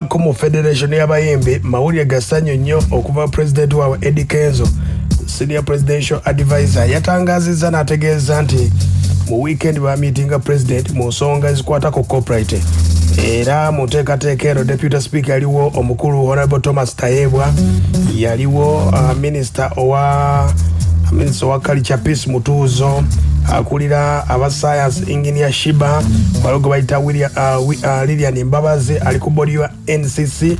Como Federation y'abayimbi mawulire gasanyo nnyo okuva president wa Eddy Kenzo senior presidential advisor yatangazizza n'ategeeza nti mu weekend ba meeting president mu nsonga ezikwata ku corporate era mu nteekateeka eno deputy speaker yaliwo omukulu honorable Thomas Tayebwa yaliwo minister wa culture peace Mutuuzo akulira aba science engineer Shiba walogo baita Lilian Mbabazi ali ku body wa NCC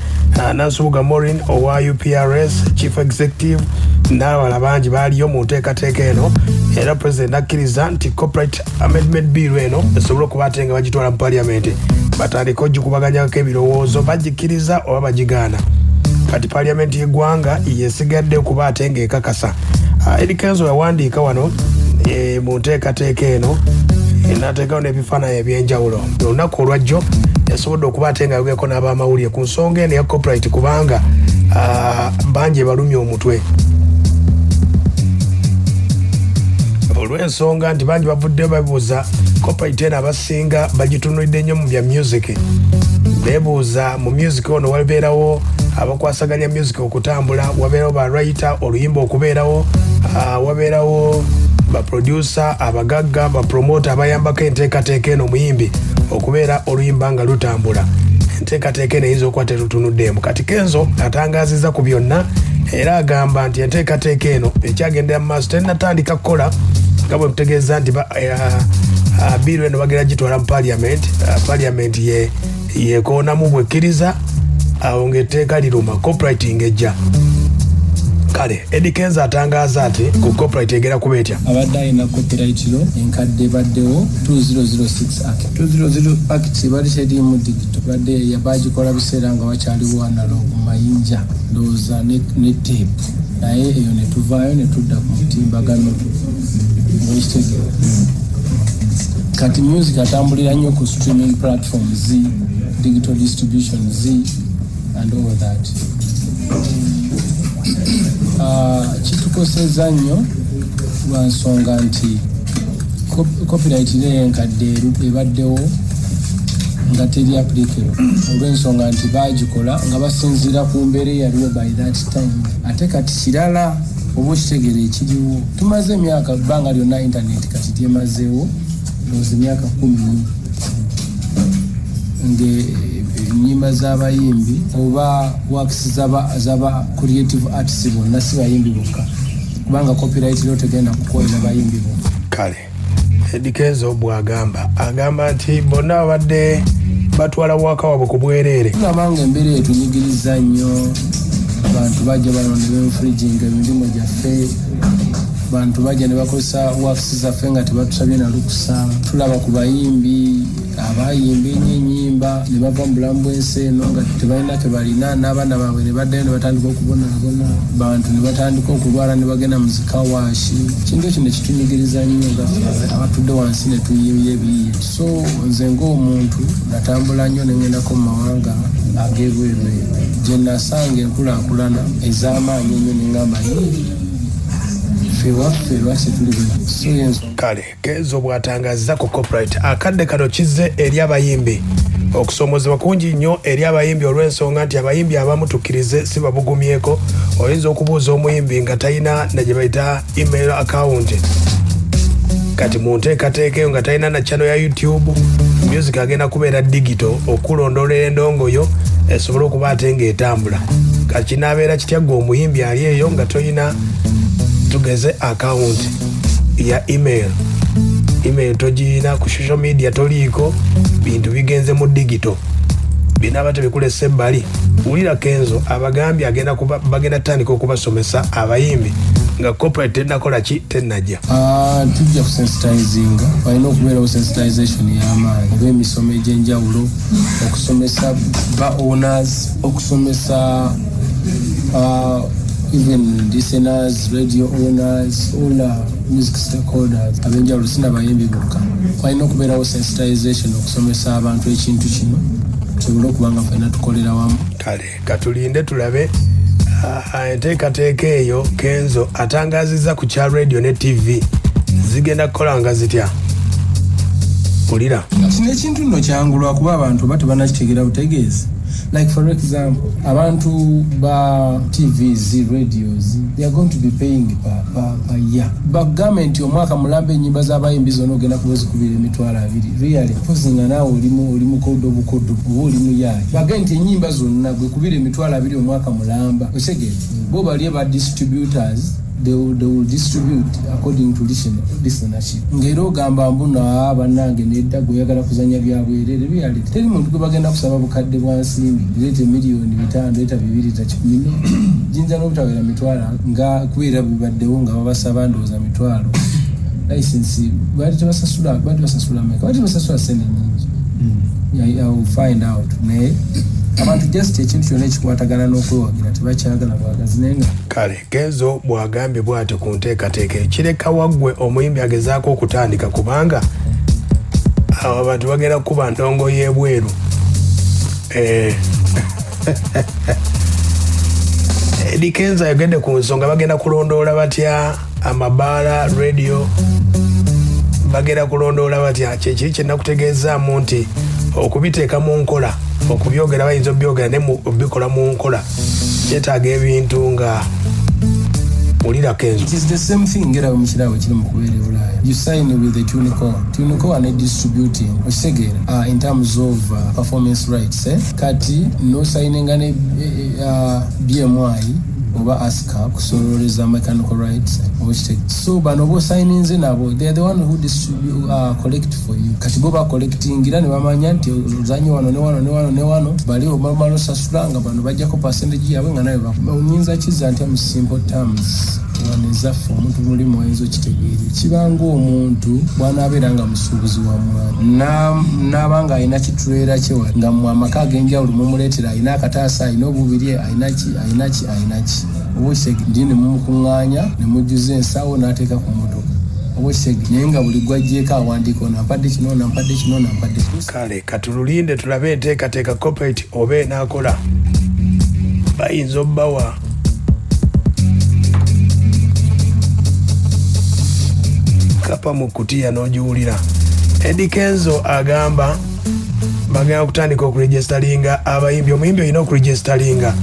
Nansubuga Morin owa UPRS chief executive n'abalala bangi baaliyo mu nteekateeka eno era president akkiriza nti corporate amendment bill eno esobola okubatenga bagitwala mu parliament batandika ogikubaganyako ebirowoozo bagikiriza oba bagigaana kati parliament y'eggwanga yesigadde okubatenga ekakasa. Eddy Kenzo yawandiika wano mu nteekateeka eno n'ateekawo n'ebifaananyi ebyenjawulo olunaku olwajjo yasobodde okubatenga yogeeko n'abamawulire ku nsonga eno ya corporate kubanga bangi balumya omutwe olw'ensonga nti bangi bavuddeyo babuuza corporate eno abasinga bagitunulidde nnyo mu bya music beebuuza mu music ono wabeerawo abakwasaganya music okutambula wabeerawo ba writer oluyimba okubeerawo wabeerawo ba producer abagagga ba promoter abayambako enteekateeka eno muyimbi okubeera oluyimba nga lutambula enteekateeka eno eyinza okuba terutunuddeemu kati Kenzo atangazizza ku byonna era agamba nti enteekateeka eno ekyagendera mu maaso tennatandika kukola nga bwe mutegeeza nti biiru eno bagenda gitwala mu parliament yekoonamu bwekkiriza awo ng'etteeka liruma corporate ng'ejja kale Eddy Kenzo atangaza ati ku corporate egera kubeetya abadde alina copyright lo enkadde baddewo 2006 act 2000 act bali kyerimu digital badde yabagikola biseera nga wakyaliwo analog mayinja ndowooza ne tape naye eyo ne tuvaayo ne tudda ku mutimbagano mwekitegera kati music atambulira nnyo ku streaming platforms digital distribution and all that kitukoseza nnyo lwa nsonga nti copyright enkadde ebaddewo nga teri applicable olw'ensonga nti bagikola nga basinziira ku mbeera eyaliwo by that time ate kati kirala oba okitegera ekiriwo tumaze emyaka bbanga lyonna internet kati tyemazeewo ndowooza emyaka 10 ennyimba z'abayimbi oba works zaba creative artists bonna si bayimbi bokka kubanga copyright lyo tegenda kukolera bayimbi bokka kale Eddy Kenzo agamba nti bonna babadde batwala waka wabwe ku bwereere tulabanga embeera etunyigiriza nnyo abantu bajja bano ne benfriginga emirimu gyaffe bantu bajja ne bakozesa works zaffe nga tebatusabye na lukusa tulaba ku bayimbi abayimba ennyimba ne bava mu bulamu bw'ensi eno nga tebalina tebalina n'abaana baabwe ne baddayo ne batandika okubonaabona bantu ne batandika okulwala ne bagenda mu zikawashi kintu ekyo ne kitunyigiriza nnyo nga abatudde wansi ne tuyimbye ebiyiye so nze ng'omuntu natambula nnyo ne ngendako mu mawanga ag'ebweru gye nasanga enkulaakulana ez'amaanyi ennyo ne ngamba kale Kenzo bw'atangazza ku corporate akadde kano kizze eri abayimbi okusoomozebwa kungi nnyo eri abayimbi olw'ensonga nti abayimbi abamu tukkirize si babugumyeko oyinza okubuuza omuyimbi nga talina ne gye bayita email account kati mu nteekateeka eyo nga talina na channel ya YouTube music agenda kubeera digital okulondolera endongoyo esobole okuba ate ng'etambula kati kinaabeera kitya gwe omuyimbi ali eyo nga toyina tugeze account ya email togirina ku social media toliiko bintu bigenze mu digital binaba tebikulesa ebbali wulira Kenzo abagambye bagenda tandika okubasomesa abayimbi nga corporate tenakola ki tenajja tujja kusensitizinga balina okubeerawo sensitization y'amaanyi oba emisomo egy'enjawulo okusomesa ba owners okusomesa even listeners, radio owners, all music stakeholders abenjawulo sina bayimbi bokka balina okubeerawo sensitization okusomesa abantu ekintu kino kisobole okubanga fena tukolera wamu kale katulinde tulabe enteekateeka eyo Kenzo atangazizza ku kya radio ne TV zigenda kukola nga zitya ulira kino ekintu nno kyangulwa kuba abantu bate banakitegeera butegeezi Like for example, abantu ba TVs, radios, they are going to be paying per year. But government omwaka mulambe enyimba z'abayimbi zonna ogenda kubozi kubira emitwalo 2 really pozinga naawe olimu kodo bukodo oba olimu yayi baga nti enyimba zonna gwe kubira emitwalo 2 omwaka mulamba osegere bo bali aba distributors they will distribute according to listenership. Ngero gamba mbuna abanange nedda goyagala kuzanya byabwerere byali teri muntu gwe bagenda kusaba bukadde bwansimbi lete miliyoni 5 leta 2 jinja n'obutawera mitwalo nga kubira bibaddewo nga babasaba ndoza mitwalo license bali tebasasula meka bali tebasasula sente nyingi. I will find out ne abantu just ekintu kyonna ekikwatagana n'okwewagira tebakyagala bwagazi nenga kale Kenzo bwagambye bw'ate ku nteekateeka ekireka waggwe omuyimbi agezaako okutandika kubanga abo abantu bagenda kuba ndongo y'ebweru Eddy Kenzo ayogedde ku nsonga bagenda kulondoola batya amabaala radio bagenda kulondoola batya kyekiri kye nakutegeezaamu nti okubiteeka mu nkola okubyogera bayinza obyogera ne bikola mu nkola kyetaaga ebintu nga ulira Kenzo. It is the same thing ngera mukirawo kiri mu kubeera Bulaya. You sign with the Tunico and distributing osegera in terms of performance rights kati no signing ne BMI oba ASCAP kusoroleza mechanical rights so bano bo signings nabo they are the one who distribute collect for you kati bo ba collecting gira ne bamanya nti uzanyo wano ne bali omalo sasulanga bano bajjako percentage yawe nga nayo bakunyinza kiza nti mu simple terms waneza fo omuntu mulimu enzo kitegeere kibanga omuntu bwanabeeranga musuubuzi wa mwana n'abanga alina kitulera kyewa nga mu amaka ag'enjawulo mumuleetera alina akataasa alina obubiri alina ki obwesegi ndine mumukuŋŋaanya ne mujjuza ensawo n'ateeka ku motoka obwesegi naye nga buli gwajjeeko awandiika nampadde kino kale katululinde tulabe enteekateeka corporate oba enaakola bayinza obbawa kapa mu kutiya n'ogiwulira. Eddy Kenzo agamba bagenda kutandika okuregisteringa abayimbi omuyimbi olina okuregisteringa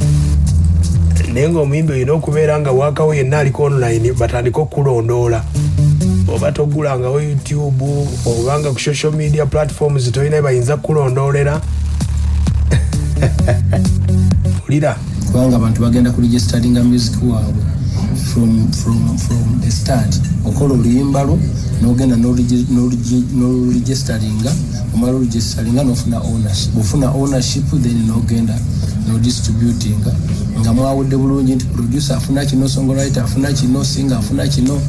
naye nga omuyimbi olina okubeera nga waakawo yenna aliko online batandika okulondoola oba togulangawo YouTube obanga ku social media platforms tolina bayinza kukulondoolera ulira kubanga abantu bagenda kuregisteringa music waabwe from the start okola oluyimba lwo n'ogenda n'oregisteringa omala oregisteringa n'ofuna ownership then n'ogenda n'odistributinga nga mwawudde bulungi nti producer afuna kino songwriter afuna kino singer afuna kino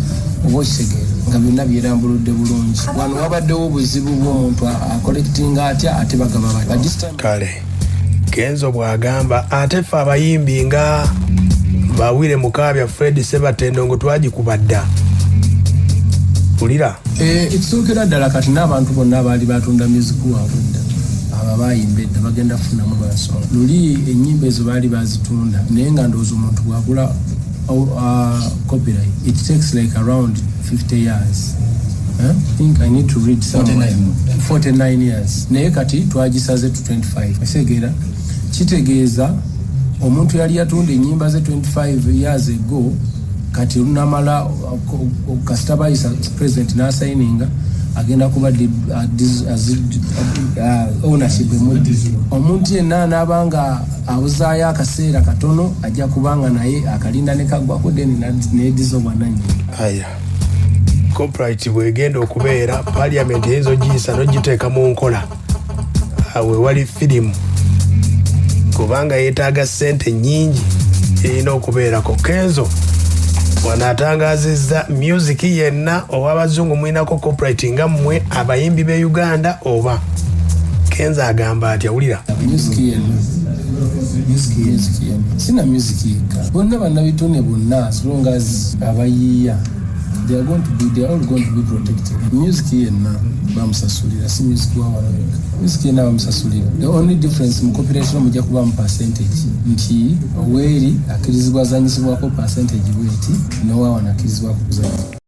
oba okitegeera nga byonna byerambuludde bulungi wano wabaddewo obuzibu bw'omuntu acollectinga atya ate bagaba kale Kenzo bw'agamba ate ffe abayimbi nga bawire mukabya Fred Sebatendongo twagikubadda ulira ekituukira ddala kati n'abantu bonna abaali batunda music waabwe dda aba bayimbedde bagenda kufunamu lwansonga luli ennyimba ezo baali bazitunda naye nga ndowooza omuntu bwagula copyright it takes like around 50 years I think I need to read 49 years naye kati twagisaze to 25 esegera kitegeeza omuntu yali yatunda ennyimba ze 25 years ago kati lunamala kasitabayisa president n'asayininga agenda kuba ownership emuddize omuntu yenna n'abanga abuzaayo akaseera katono ajja kubanga naye akalinda ne kagwako deni needizo bwananyi aya copyright bwegenda okubeera parliament eyinza ogiyisa n'ogiteeka mu nkola awe wali firimu kubanga yeetaaga ssente nnyingi erina okubeerako. Kenzo wanaatangazizza music yenna ow'abazungu mulinako copyright nga mmwe abayimbi b'e Uganda oba Kenzo agamba atya wulira music yenna sina music yekka bonna bannabitone bonna as long as abayiiya they are all going to be protected. Music yenna bamusasulira si music wawalabika music yenna bamusasulira the only difference mu copyright mujja kuba mu percentage nti weeri akirizibwa zanyisibwako percentage bweti nowa wanakirizibwako kuzanyisa